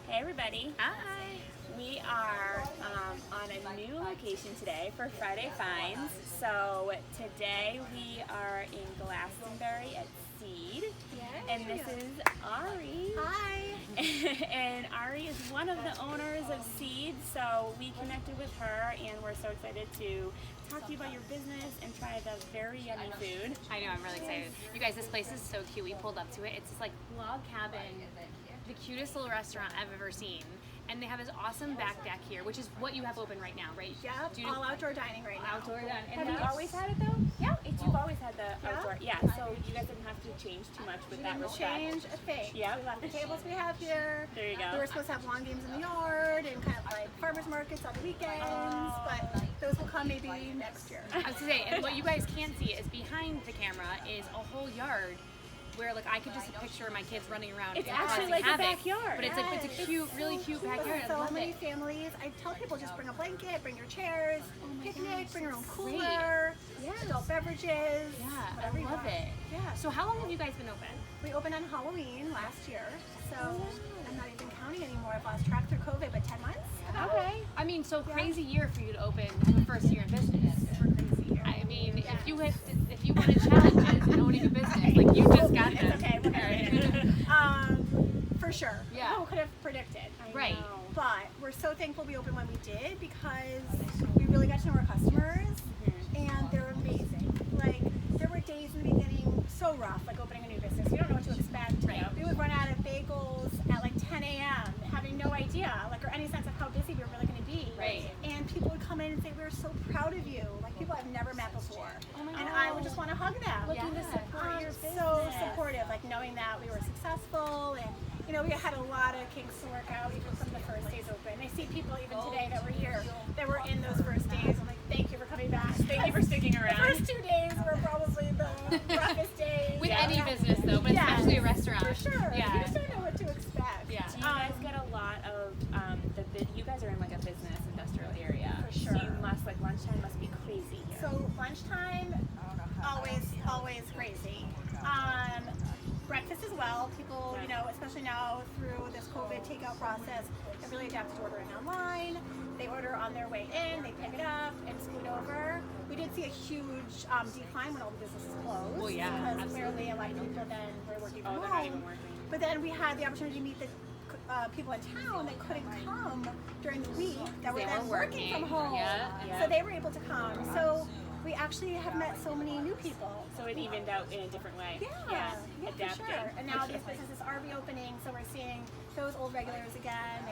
Hey everybody. Hi. We are on a new location today for Friday Finds. So today we are in Glastonbury at Seed. Yay. And this is Ari. Hi. And Ari is one of the owners of Seed. So we connected with her and we're so excited to talk to you about your business and try the very yummy food. I know, I'm really excited. You guys, this place is so cute. We pulled up to it. It's this like log cabin, the cutest little restaurant I've ever seen. And they have this awesome back deck here, which is what you have open right now, right? Yep, all outdoor dining right now. Outdoor dining. Have And you always had it though? Yeah. You've always had the outdoor. Yeah, so you guys didn't have to change too much with that respect. Change a thing. Yeah. We left the tables we have here. There you go. We were supposed to have lawn games in the yard and kind of like farmers markets on the weekends, but those will come maybe next year. I was gonna say, and what you guys can't see is behind the camera is a whole yard where like I could just picture my kids running around. It's and actually causing like havoc, a backyard. but it's a cute, really cute backyard. I So love many it. families. I tell people just bring a blanket, bring your chairs, picnic, bring your own cooler, adult beverages. Yeah, whatever I you love want. it. Yeah. So how long have you guys been open? We opened on Halloween last year, so I'm not even counting anymore. I've lost track through COVID, but 10 months. Okay. I mean, so crazy year for you to open the first year in business. Crazy year. I mean, if you wanted challenges in owning a business, like you just got them. It's okay. We're for sure. Yeah. Who could have predicted? Right. But we're so thankful we opened when we did because we really got to know our customers, and they're amazing. Like there were days in the beginning so rough, like opening a new business. You don't know what to expect. Right. We would run out of bagels at like 10 a.m. having no idea, like or any sense of how busy we were really going to be. Right. And people would come in and say, "We're so proud of you." Like people I've never met before, and I would just want to hug them. Looking to support your So supportive, like knowing that we were successful and. You know, we had a lot of kinks to work out even from the first days open. I see people even today that were here that were in those first days. I'm like, thank you for coming back. Thank you for sticking The around. first 2 days were probably the roughest days. With any business though, but especially a restaurant. For sure. Yeah. You just don't know what to expect. Yeah. Do you guys get a lot of you guys are in like a business industrial area. For sure. So you must like lunchtime must be crazy here. So lunchtime, always crazy. Breakfast as well. People, you know, especially now through this COVID takeout process, have really adapted to ordering online. They order on their way in, they pick it up and scoot over. We did see a huge decline when all the businesses closed. Well, yeah, Because clearly a lot of people then were working from they're not even home. working. But then we had the opportunity to meet the people in town that couldn't come during the week that were They then were working from working. home. Yeah. So they were able to come. So we actually have met so many new people. So it evened out in a different way. Yeah, for adapting. sure. And now these businesses are reopening, so we're seeing those old regulars again.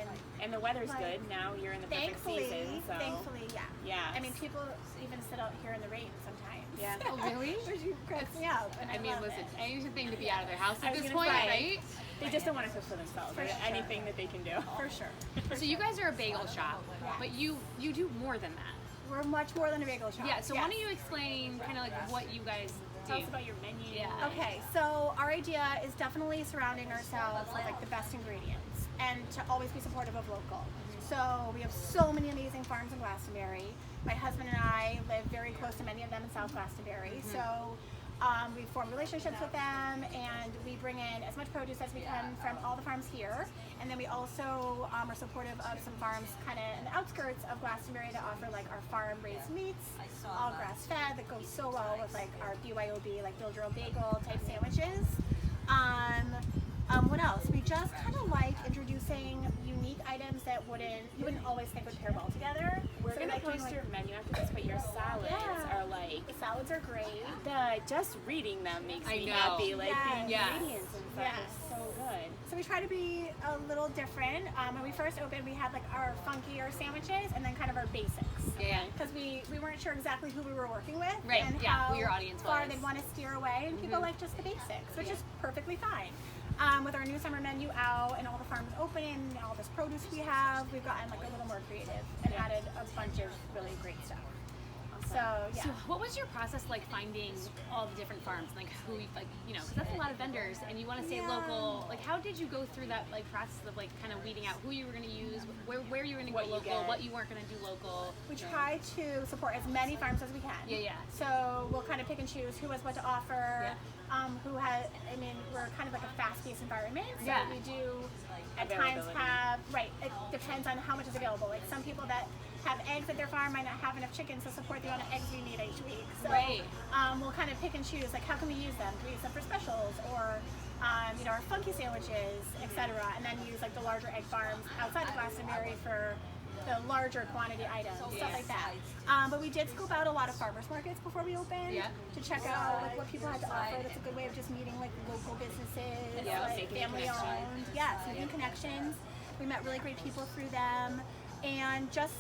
And the weather's Like, good. Now you're in the perfect season. So thankfully, yeah. yeah. I mean, people even sit out here in the rain sometimes. Yeah. Oh really? Which cracks me up. And I mean, love listen, it. anything to be out of their house I at was this gonna point, say. right? They just don't want to cook for themselves. For right? sure. Anything that they can do. For sure. So you guys are a bagel shop, but you do more than that. We're much more than a bagel shop. Yeah. So Yes. why don't you explain kind of like what you guys do? Tell us about your menu. Yeah. Okay, so our idea is definitely surrounding ourselves with like the best ingredients and to always be supportive of local. So we have so many amazing farms in Glastonbury. My husband and I live very close to many of them in South Glastonbury. So we form relationships with them and we bring in as much produce as we can from all the farms here. And then we also are supportive of some farms kind of in the outskirts of Glastonbury that offer like our farm raised meats, all grass fed, that goes so well with like our BYOB, like build your own bagel type sandwiches. What else? We just kind of like introducing unique items that you wouldn't always think would pair well together. We're So gonna like post doing, your menu after this, but your salads Yeah. are like the salads are great. just reading them makes I me know. happy. Like the Yes. ingredients and stuff Yes. is so good. So we try to be a little different. When we first opened, we had like our funkier sandwiches and then kind of our basics. Yeah. Because we weren't sure exactly who we were working with Right, and yeah, how who your audience far was. they'd want to steer away, and people like just the basics, which is perfectly fine. With our new summer menu out and all the farms opening and all this produce we have, we've gotten like a little more creative and added a bunch of really great stuff. So yeah. So what was your process like finding all the different farms, like who, like, you know, because that's a lot of vendors, and you want to stay Yeah. local. Like, how did you go through that like process of like kind of weeding out who you were going to use, where you were going to go What you local, get. what you weren't going to do local? We try to support as many farms as we can. Yeah. So we'll kind of pick and choose who has what to offer. Yeah. Who has, I mean, we're kind of like a fast-paced environment. So Yeah. we do at times Availability. have, right, it depends on how much is available. Like some people that have eggs at their farm might not have enough chickens to support the amount of eggs we need each week. So Right. we'll kind of pick and choose, like how can we use them? Do we use them for specials or our funky sandwiches, etc. And then use like the larger egg farms outside of Glastonbury for the larger quantity items, stuff like that. But we did scope out a lot of farmers markets before we opened to check out like what people had to offer. That's a good way of just meeting like local businesses, like making family owned. Yes, making connections. We met really great people through them. And just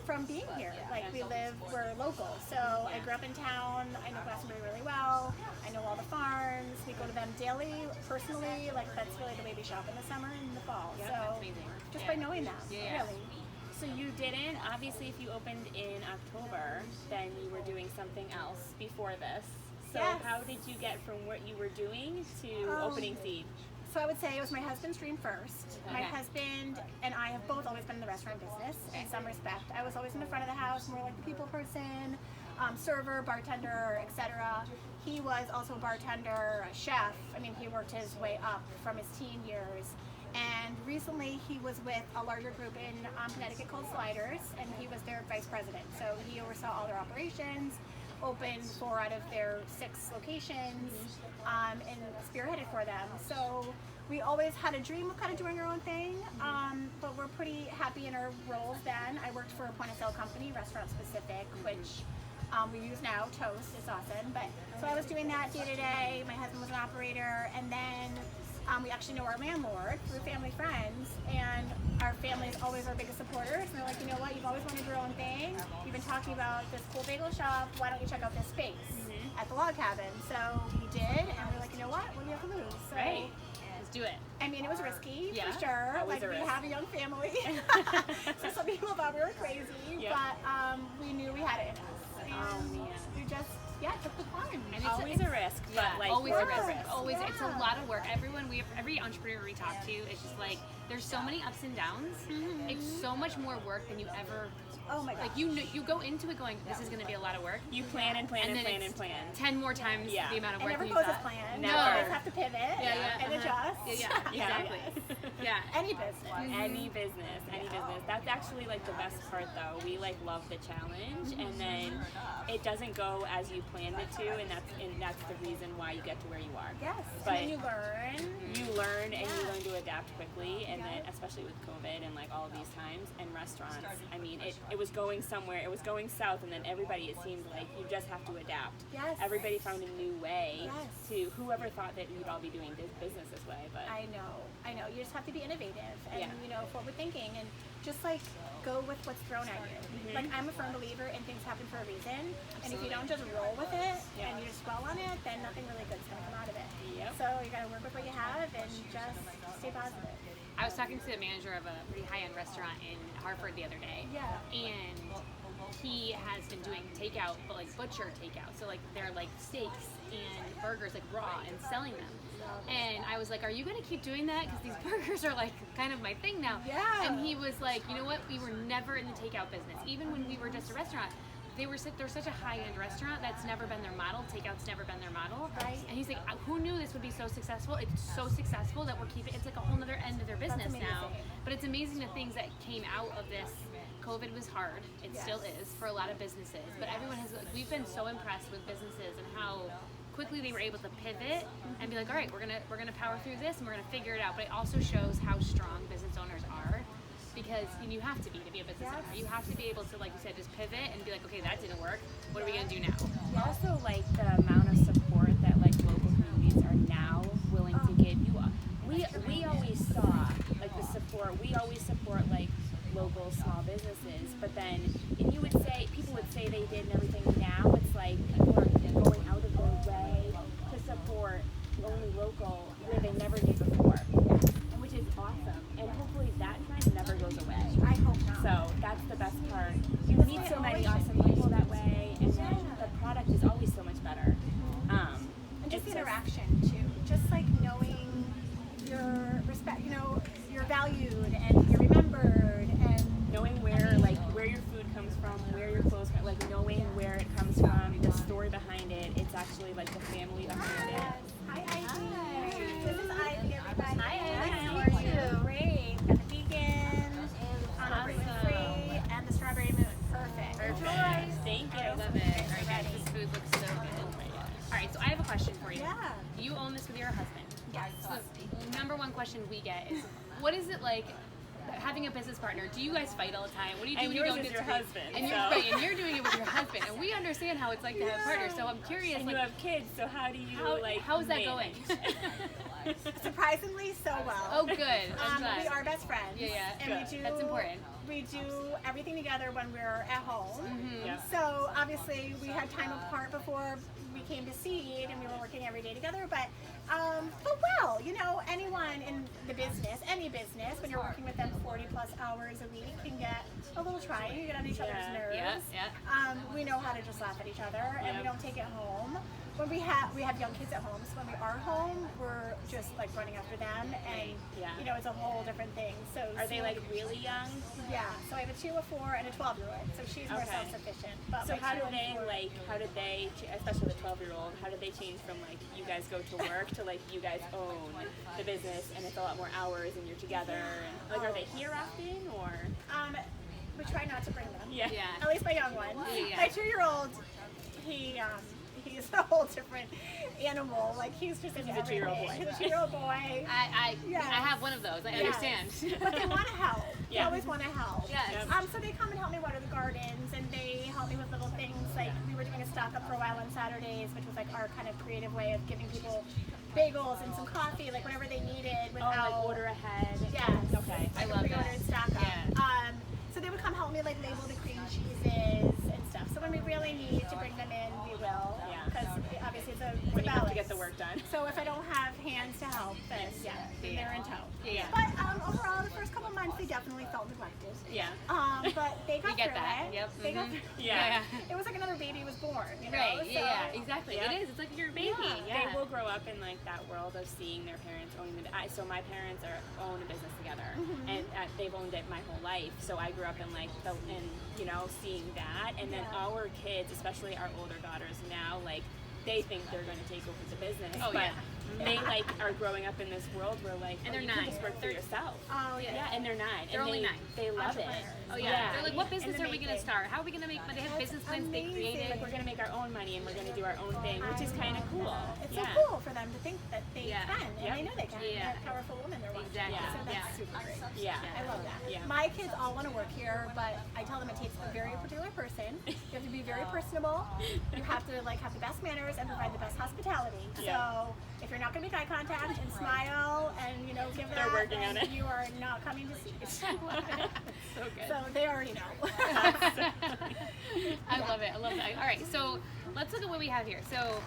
from being here, like we're local. So I grew up in town. I know Glastonbury really well. I know all the farms. We go to them daily, personally. Like that's really the way we shop in the summer and the fall. Yeah, So that's amazing. just by knowing them, Yeah. really. So you didn't, obviously if you opened in October, then you were doing something else before this. So Yes. how did you get from what you were doing to opening Seed? So I would say it was my husband's dream first. My Okay. husband and I have both always been in the restaurant business in some respect. I was always in the front of the house, more like the people person, server, bartender, etc. He was also a bartender, a chef. I mean, he worked his way up from his teen years. And recently he was with a larger group in Connecticut called Sliders, and he was their vice president. So he oversaw all their operations, opened 4 out of their 6 locations, and spearheaded for them. So we always had a dream of kind of doing our own thing, but we're pretty happy in our roles then. I worked for a point of sale company, restaurant specific, which we use now, Toast, it's awesome. But so I was doing that day to day. My husband was an operator, and then we actually know our landlord through family friends, and our family is always our biggest supporters. And they're like, you know what, you've always wanted your own thing. You've been talking about this cool bagel shop. Why don't you check out this space at the log cabin? So we did, and we're like, you know what do we have to lose? So, Right. Let's do it. I mean, it was risky Yeah, for sure. always Like a we risk. have a young family, so some people thought we were crazy, Yeah. but we knew we had it in us, and Oh, man. we just took the climb. And Always a risk, but like always a worth risk. the risk. Always, it's a Yeah. lot of work. Every entrepreneur we talk to, it's just like there's so many ups and downs. It's so much more work than you ever. Oh my god. Like you go into it going, this is going to be a lot of work. You plan and plan And and then plan it's and plan. 10 more times Yeah. the amount of It work never you goes as thought. planned. Never. You always have to pivot and uh-huh. adjust. Yeah, Yeah. exactly. Yeah. Any business. Any business. That's actually like the best part though. We like love the challenge, and then it doesn't go as you planned it to, and that's the reason why you get to where you are. Yes. But and then you learn. you learn and you Yeah. learn to adapt quickly, and then especially with COVID and like all of these times and restaurants, I mean it was going somewhere, it was going south, and then everybody, it seemed like you just have to adapt. Yes. Everybody found a new way Yes. to, whoever thought that you'd all be doing business this way, but I know. You just have to be innovative and Yeah. forward thinking, and just like go with what's thrown at you. Like I'm a firm believer in things happen for a reason, and if you don't just roll with it and you just dwell on it, then nothing really good's gonna come out of it. Yep. So you gotta work with what you have and just stay positive. I was talking to the manager of a pretty high-end restaurant in Hartford the other day. Yeah. And he has been doing takeout, but like butcher takeout. So like they're like steaks and burgers, like raw, and selling them. And I was like, are you going to keep doing that? Because these burgers are like kind of my thing now. Yeah. And he was like, you know what? We were never in the takeout business. Even when we were just a restaurant, they're such a high-end restaurant that's never been their model. Takeout's never been their model. Right. And he's like, who knew this would be so successful? It's so successful that we're keeping. It's like a whole other end of their business now. amazing. But it's amazing the things that came out of this. COVID was hard. It still is for a lot of businesses. But everyone has. We've been so impressed with businesses and how quickly they were able to pivot and be like, all right, we're gonna power through this and we're gonna figure it out. But it also shows how strong business owners are. Because you have to be a business owner. You have to be able to, like you said, just pivot and be like, okay, that didn't work. What are we gonna do now? also like the amount of support that like local communities are now willing to give you. We always saw like the support. We always support like local small businesses, but then and people would say they did and everything. Now it's like people are going out of their way to support only local where they never did before, and which is awesome. And hopefully that trend never goes away. I hope not. So that's the best part. You meet so many awesome people that way, and then the product is always so much better. And just It's the interaction too. Just like knowing you're you're valued and you're remembered, and knowing where your food comes from, where your clothes come, like knowing where it comes from, the story questions we get is, what is it like having a business partner? Do you guys fight all the time? What do you do And when you yours don't is get your to husband, And so. you're right, and you're doing it with your husband, and we understand how it's like to have a partner. So I'm curious, And like, you have kids, so how do you how's that going? Surprisingly, so well. Oh, good. I'm glad. We are best friends. Yeah. And Good. we do. That's important. We do everything together when we're at home. Yeah. So obviously we had time apart before we came to Seed, and we were working every day together. But well, you know, anyone in the business, any business, when you're working with them 40 plus hours a week, can get a little trying. You get on each other's nerves. Yeah. We know how to just laugh at each other, and we don't take it home. When we have young kids at home, so when we are home, we're just like running after them, and you know, it's a whole different thing. So Are they like really young? Yeah, so I have a 2, a 4, and a 12-year-old, so she's more Okay. self-sufficient. But So my how 2 did they, especially the 12-year-old, how did they change from like you guys go to work to like you guys own the business and it's a lot more hours and you're together? And, like, are they here often or? We try not to bring them. Yeah. At least my young one. Yeah. My 2-year-old, he's a whole different animal. Like he's just He's a 2-year-old boy. He's a 2-year-old boy. I Yes. have one of those. I understand. But they want to help. They Yeah. always want to help. Yes. So they come and help me water the gardens, and they help me with little things. Like we were doing a stock up for a while on Saturdays, which was like our kind of creative way of giving people bagels and some coffee, like whatever they needed without like order ahead. Yes. Okay. I love that. Pre-ordered stock up. Yeah. So they would come help me like label the cream cheeses and stuff. So when we really need to bring them in, we will. Yeah. Because obviously it's a When you have to balance. get the work done. So if I don't have hands to help, then they're in tow. Yeah. But overall, the first couple months they definitely felt neglected. Yeah. But they got We get through that. it. Yep. They got Mhm. through Yeah. It was like another baby was born. You know? Right. So, Yeah. Exactly. Yeah. It is. It's like your baby. They will grow up in like that world of seeing their parents owning the. So my parents own a business together, and they've owned it my whole life. So I grew up in like you know, seeing that, and then our kids, especially our older daughters now, like they think they're going to take over the business, but they like are growing up in this world where like And they're you 9. can just work for yourself. Oh yeah. Yeah, and they're 9. They're and only they, 9. They love it. Oh yeah. They're like, what business And are we gonna making. start? How are we gonna make money? They have That's business plans they amazing. created. Like we're gonna make our own money and we're gonna do our own thing, which is kind of cool. It's yeah. so cool for them to think that they Yeah. can, and Yep. they know they can. Yeah. They're powerful women they're watching. Exactly. So that's Yeah. super great. Yeah. I love that. Yeah. My kids all want to work here, but I tell them it takes a very particular person. You have to be very personable. You have to like have the best manners and provide the best hospitality. Yeah. So if you're not going to make eye contact and smile and you know give They're that, working then on it. you are not coming to see. So good. So they already know. I love it. I love that. All right, so let's look at what we have here. So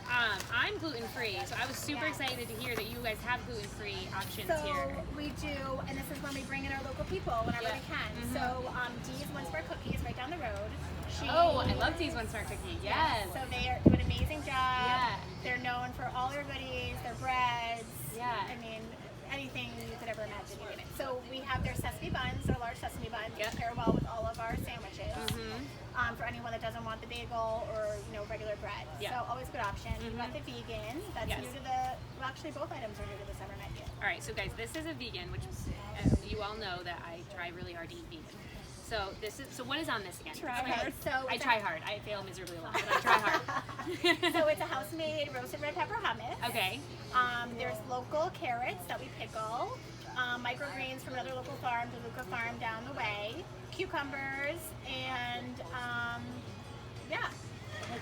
I'm gluten free, so I was super excited to hear that you guys have gluten free options So here. we do, and this is when we bring in our local people whenever we can. So Dee's One Square Cookies right down the road. Oh, I love Dee's One Star Cookie. Yes. So they do an amazing job. Yeah. They're known for all their goodies, their breads. Yeah. I mean, anything you could ever imagine, you name it. So we have their sesame buns, their large sesame buns. Yep. They pair well with all of our sandwiches. For anyone that doesn't want the bagel or regular bread. Yeah. So always good option. We've got the vegan. That's Yes. new to the. Well, actually, both items are new to the summer menu. All right, so guys, this is a vegan, which you all know that I try really hard to eat vegan. So this is. So what is on this again? Try Okay. hard. So I it's try hard. I fail miserably a lot, but I try hard. So it's a house-made roasted red pepper hummus. Okay. There's local carrots that we pickle, microgreens from another local farm, DeLuca Farm down the way, cucumbers, and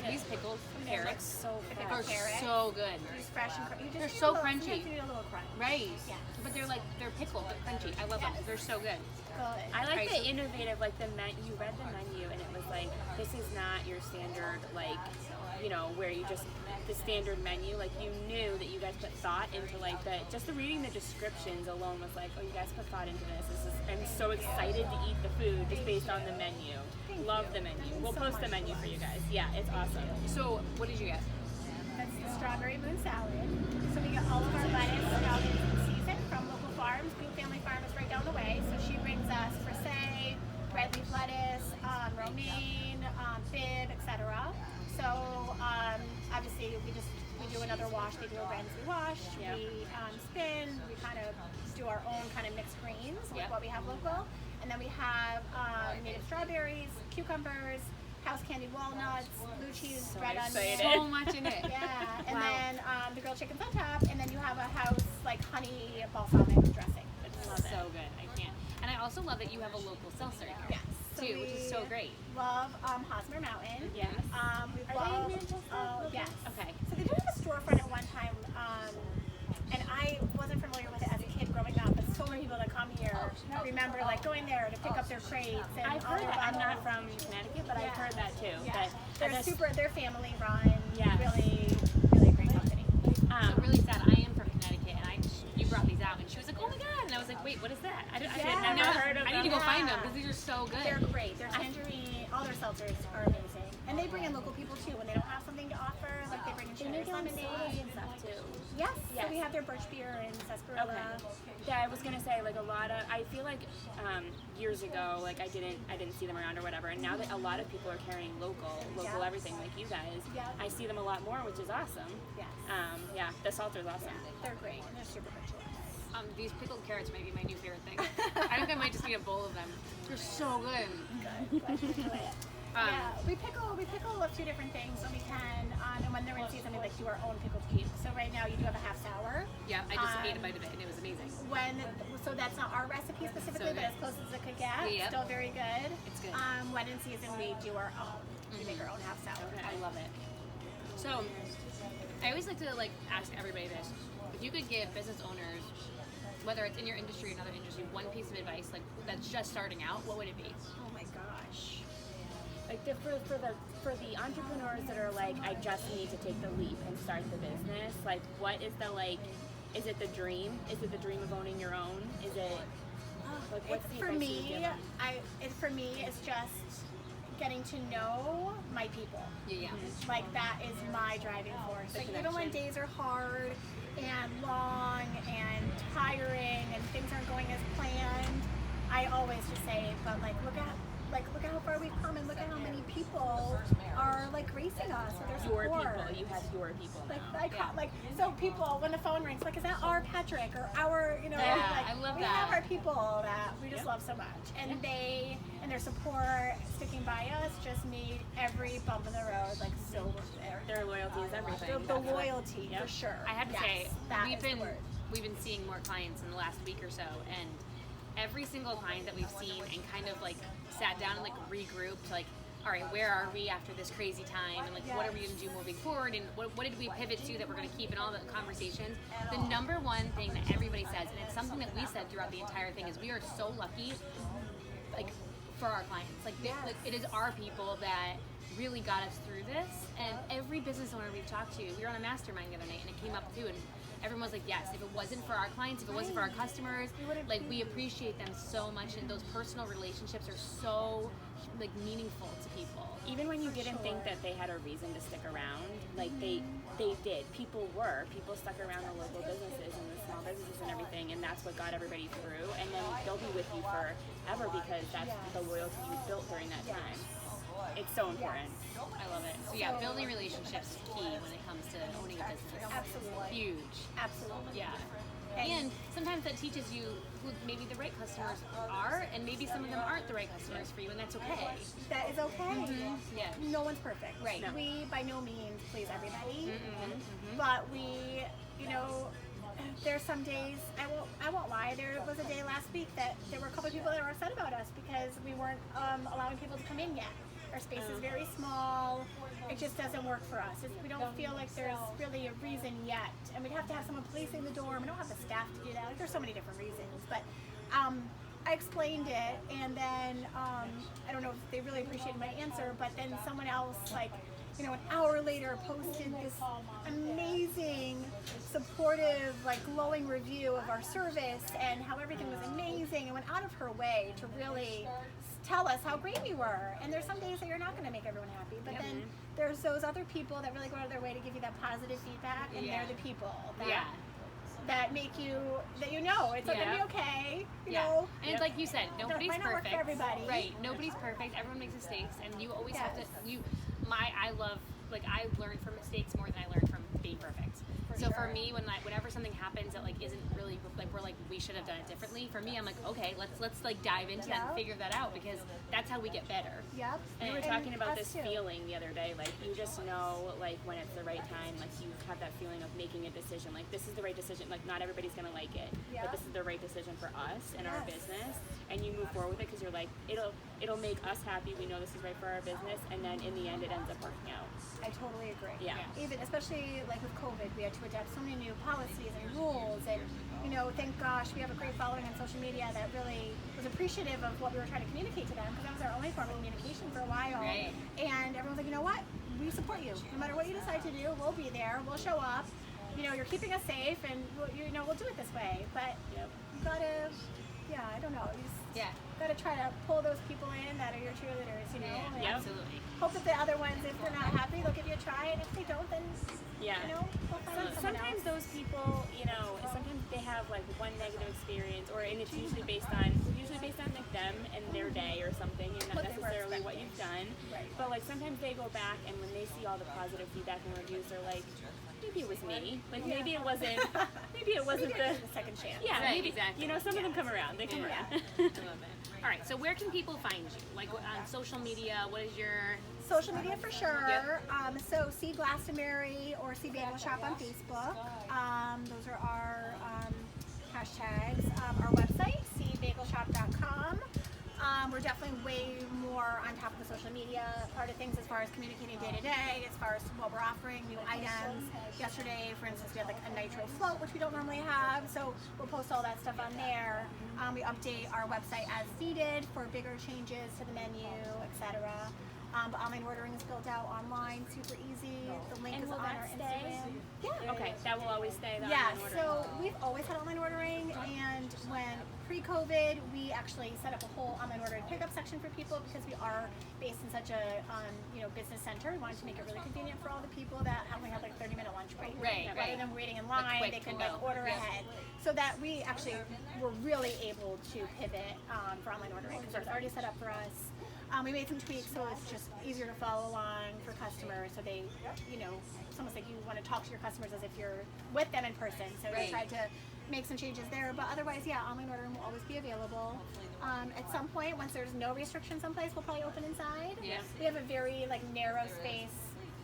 These pickles, carrots, So Pickles. are fresh. Carrots. so good. just fresh and crunchy. They're so crunchy. Sometimes you need a little crunch. Right. Yeah. But they're pickled, but crunchy. I love them. They're so good. Good. I like Right, the so- innovative, like you read the menu and it was like, this is not your standard, like, you know, where you just, the standard menu, like you knew that you guys put thought into like just the reading the descriptions alone was like, oh, you guys put thought into this. I'm so excited to eat the food just based on the menu. Love the menu. We'll post the menu for you guys. Yeah, it's awesome. So what did you get? That's the strawberry moon salad. So we get all of our lettuce now in season from local farms. Good Family Farm is right down the way. So she brings us frisee, red leaf lettuce, romaine, fib, etc. So obviously we do another wash. They do a rinse, we wash, Yep. we spin, we kind of do our own kind of mixed greens with Yep. what we have local. And then we have native strawberries, cucumbers, house candied walnuts, blue cheese, red onion. excited. So much in it. Yeah, and Wow. then the grilled chicken's on top, and then you have a house like honey balsamic dressing. It's Love it. so good. I can't. And I also love that you have a local seltzer here. Yes. Too, which is so great. Love Hosmer Mountain. Yes. We Are love. they in Manchester? Yes. Okay. So they did have a storefront at one time, and I wasn't familiar with it as a kid growing up. But so many people that come here remember like going there to pick up their crates. And I've all heard their that. I'm not bottles. from Connecticut, but I've heard that too. Yeah. But They're family run. Yes. Really great company. So really sad. I am from Connecticut, and you brought these out, and she was like, "Oh my god!" And I was like, "Wait, what is that?" I Yeah. never heard of I need to them. go find them Yeah. because these are so good. They're great. They're tangerine. All their seltzers are amazing. And they bring in local people too when they don't have something to offer. Like they bring in Cherry lemonade and stuff too. Yes. Yes. So we have their birch beer and sarsaparilla. Okay. Yeah, I was gonna say like a lot of. I feel like years ago, like I didn't see them around or whatever, and now that a lot of people are carrying local Yeah. everything like you guys, Yeah. I see them a lot more, which is awesome. Yes. Yeah, the seltzer's awesome. They're great. And they're super good to us. These pickled carrots might be my new favorite thing. I think I might just eat a bowl of them. They're so good. Yeah, we pickle a few different things when we can, and when they're in season, we like do our own pickled cubes. So right now you do have a half sour. Yeah, I just ate a bite of it, and it was amazing. So that's not our recipe specifically, So but good. as close as it could get. Yep. Still very good. It's good. When in season, we do our own. We make our own half sour. I love it. So, I always like to ask everybody this: if you could give business owners, whether it's in your industry or another industry, one piece of advice that's just starting out, what would it be? Oh my gosh. Like for the entrepreneurs that are like, I just need to take the leap and start the business. Like, what is the Is it the dream? Is it the dream of owning your own? Is it like what's the For advice you me, give them? it's just getting to know my people. Yeah. Like that is my driving force. Like even when days are hard and long and tiring and things aren't going as planned, I always just say, but look at how far we've come and look at how many people are gracing us with their support. Your people. You have your people now. So people, when the phone rings, is that our Patrick or our, Yeah, I love we that. have our people that we just love so much, and they and their support, sticking by us, just made every bump in the road so worth it. Their loyalty is everything. The loyalty for sure. I have to say, that we've is the been word. seeing more clients in the last week or so, and every single client that we've seen and kind of sat down and regrouped, all right, where are we after this crazy time, and what are we going to do moving forward, and what did we pivot to that we're going to keep in all the conversations. The number one thing that everybody says, and it's something that we said throughout the entire thing, is we are so lucky for our clients. It is our people that really got us through this, and every business owner we've talked to, we were on a mastermind the other night, and it came up too, and everyone was like, yes, if it wasn't for our clients, if it wasn't for our customers, we appreciate them so much, and those personal relationships are so meaningful to people. Even when you didn't think that they had a reason to stick around, they did. People stuck around the local businesses and the small businesses and everything, and that's what got everybody through, and then they'll be with you forever because that's the loyalty you built during that time. It's so important. I love it. So yeah, building relationships is key when it comes to owning a business. Absolutely. Huge. Absolutely. Yeah. And sometimes that teaches you who maybe the right customers are, and maybe some of them aren't the right customers for you, and that's okay. That is okay. Yeah. No one's perfect. Right. No. We by no means please everybody, but we, there's some days I won't lie. There was a day last week that there were a couple of people that were upset about us because we weren't allowing people to come in yet. Our space is very small. It just doesn't work for us. We don't feel like there's really a reason yet, and we'd have to have someone policing the door. We don't have the staff to do that. There's so many different reasons, but I explained it, and then I don't know if they really appreciated my answer, but then someone else, an hour later, posted this amazing, supportive, glowing review of our service and how everything was amazing, and went out of her way to really tell us how great we were. And there's some days that you're not going to make everyone happy, but then there's those other people that really go out of their way to give you that positive feedback, and they're the people that make you, it's going to be okay, you know. And it's like you said, nobody's might not work perfect. for everybody. Right, nobody's perfect. Everyone makes mistakes, and you always have to, I love, I learned from mistakes more than I learned from being perfect. So for me, whenever something happens that like isn't really like we're like we should have done it differently, for me I'm like, okay, let's like dive into that and figure that out, because that's how we get better. Yep. And we were talking about this too. feeling the other day, like you just know like when it's the right time, like you have that feeling of making a decision, like this is the right decision, like not everybody's gonna like it, but this is the right decision for us and our business, and you move forward with it because you're like, it'll make us happy, we know this is right for our business, and then in the end it ends up working out. I totally agree. Yeah. Even especially like with COVID, we had to adapt so many new policies and rules, and you know, thank gosh we have a great following on social media that really was appreciative of what we were trying to communicate to them, because that was our only form of communication for a while. Right. And everyone's like, you know what? We support you. No matter what you decide to do, we'll be there. We'll show up. You know, you're keeping us safe, and we'll do it this way. But you gotta, I don't know. You just gotta try to pull those people in that are your cheerleaders. You know. Yeah, absolutely. Hope that the other ones, if they're not happy, they'll give you a try, and if they don't, then you know, we'll find someone sometimes else. those people, you know, sometimes they have like one negative experience, and it's usually based on like them and their day or something, and not necessarily what you've done. Right. But like sometimes they go back, and when they see all the positive feedback and reviews, they're like, maybe it was me. Like maybe it wasn't. Maybe it wasn't the second chance. Yeah, Right, maybe. exactly. You know, some of them come around. They come around. I love it. All right, so where can people find you? Like on social media, what is your... Social media for sure. So see Glastonbury or see Bagel Shop on Facebook. Those are our hashtags. Our website, cbagelshop.com. We're definitely way more on top of the social media part of things as far as communicating day to day, as far as what we're offering, new items. Yesterday, for instance, we had like a nitro float, which we don't normally have, so we'll post all that stuff on there. We update our website as needed for bigger changes to the menu, etc. But online ordering is built out online, super easy. The link is on our Instagram. Yeah. Okay, that will always stay. The Yeah, online ordering. so we've always had online ordering, and when pre-COVID, we actually set up a whole online ordering pickup section for people, because we are based in such a business center. We wanted to make it really convenient for all the people that only have like 30-minute lunch break. Right, Rather than waiting in line, they could like order ahead. So that we actually were really able to pivot for online ordering, because it was already set up for us. We made some tweaks so it's just easier to follow along for customers, so they, it's almost like you want to talk to your customers as if you're with them in person. So we tried to make some changes there, but otherwise, online ordering will always be available. At some point, once there's no restrictions someplace, we'll probably open inside. Yeah. We have a very narrow space,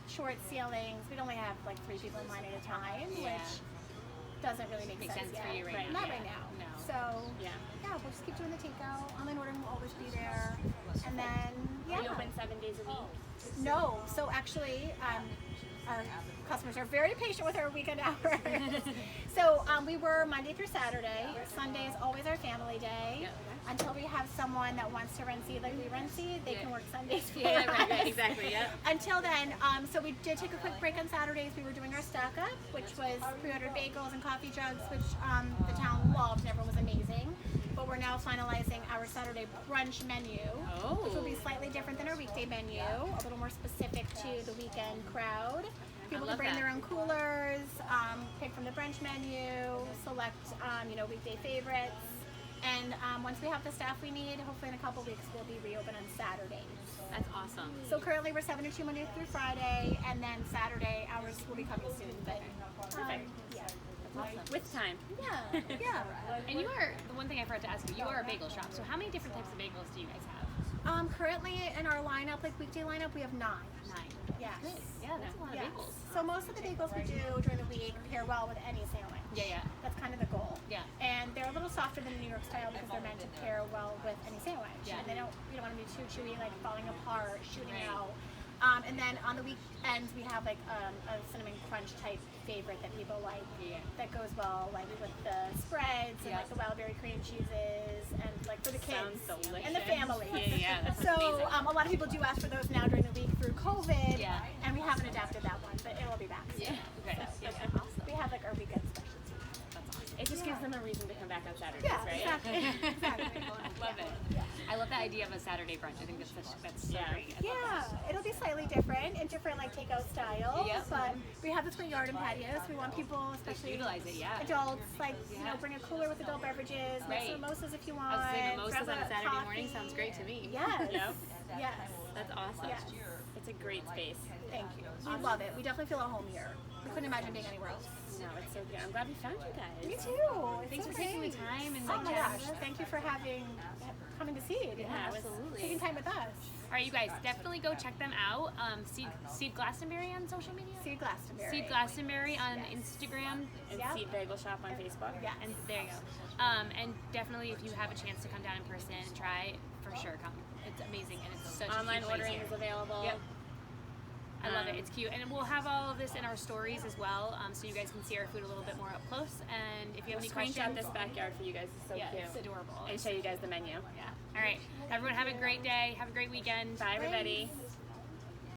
short ceilings. We'd only have 3 people in line at a time, which doesn't really make sense for you right now. Not now. right now. No. So we'll just keep doing the takeout. Online ordering will always be there, and then Are you open 7 days a week? No. So actually, our customers are very patient with our weekend hours. So we were Monday through Saturday. Sunday is always our family day. Until we have someone that wants to run seed like we run seed, they can work Sundays for us. Right, exactly, Until then, so we did take a quick break on Saturdays. We were doing our stock up, which was pre-ordered bagels and coffee jugs, which the town loved and everyone was amazing. But we're now finalizing our Saturday brunch menu, which will be slightly different than our weekday menu, a little more specific to the weekend crowd. People can bring their own coolers, pick from the brunch menu, select weekday favorites. And once we have the staff we need, hopefully in a couple weeks we'll be reopened on Saturdays. That's awesome. So currently we're 7 to 2 Monday through Friday, and then Saturday hours will be coming soon. But Perfect. Awesome. With time. Yeah. And you are, the one thing I forgot to ask you are a bagel shop. So how many different types of bagels do you guys have? Currently in our lineup, weekday lineup, we have 9. 9. Yes. Good. Yeah, that's a lot of bagels. So most of the bagels we do during the week pair well with any sandwich. Yeah. That's kind of the goal. Yeah. And they're a little softer than the New York style because they're meant to pair well with any sandwich. Yeah. And you don't want them to be too chewy, falling apart, shooting out. And then on the weekends we have a cinnamon crunch type favorite that people like. Yeah. That goes well with the spreads and the wild berry cream cheeses and for the kids Sounds delicious. and the family. Yeah. That's So amazing. a lot of people do ask for those now during the week through COVID. Yeah. And we haven't adapted that one, but it will be back soon. Yeah. Okay. So, Awesome. we have our weekend specialty. That's awesome. It just gives them a reason to come back on Saturdays, Yeah, right? exactly. Love it. I love the idea of a Saturday brunch. I think that's so great. Yeah, it'll be slightly different in different takeout styles. Yep. But we have this great yard and patio, so we want people, especially utilize it, adults, bring a cooler with adult beverages, make some mimosas if you want. I was saying mimosas grab on a Saturday coffee. morning sounds great to me. Yes. Yep. Yes. That's awesome. Yes. It's a great space. Thank you. We love it. We definitely feel at home here. we couldn't imagine being anywhere else. No, it's so good. I'm glad we found you guys. Me too. It's Thanks so for taking the great. time and Oh my chatting gosh! with us. Thank you for coming to Seed. Yeah, and absolutely. Taking time with us. All right, you guys, definitely go check them out. Seed Glastonbury on social media? Seed Glastonbury. Seed Glastonbury on Instagram. And Yep. Seed Bagel Shop on Facebook. Yeah. And there you go. And definitely, if you have a chance to come down in person and try, for sure come. It's amazing, and it's such Online a cute place ordering here. is available. Yep. I love it. It's cute, and we'll have all of this in our stories as well, so you guys can see our food a little bit more up close. And if you have any Screenshot questions, this backyard for you guys. It's so yeah, cute. it's adorable. And show you guys the menu. Yeah. All right, everyone, have a great day. Have a great weekend. Bye, everybody.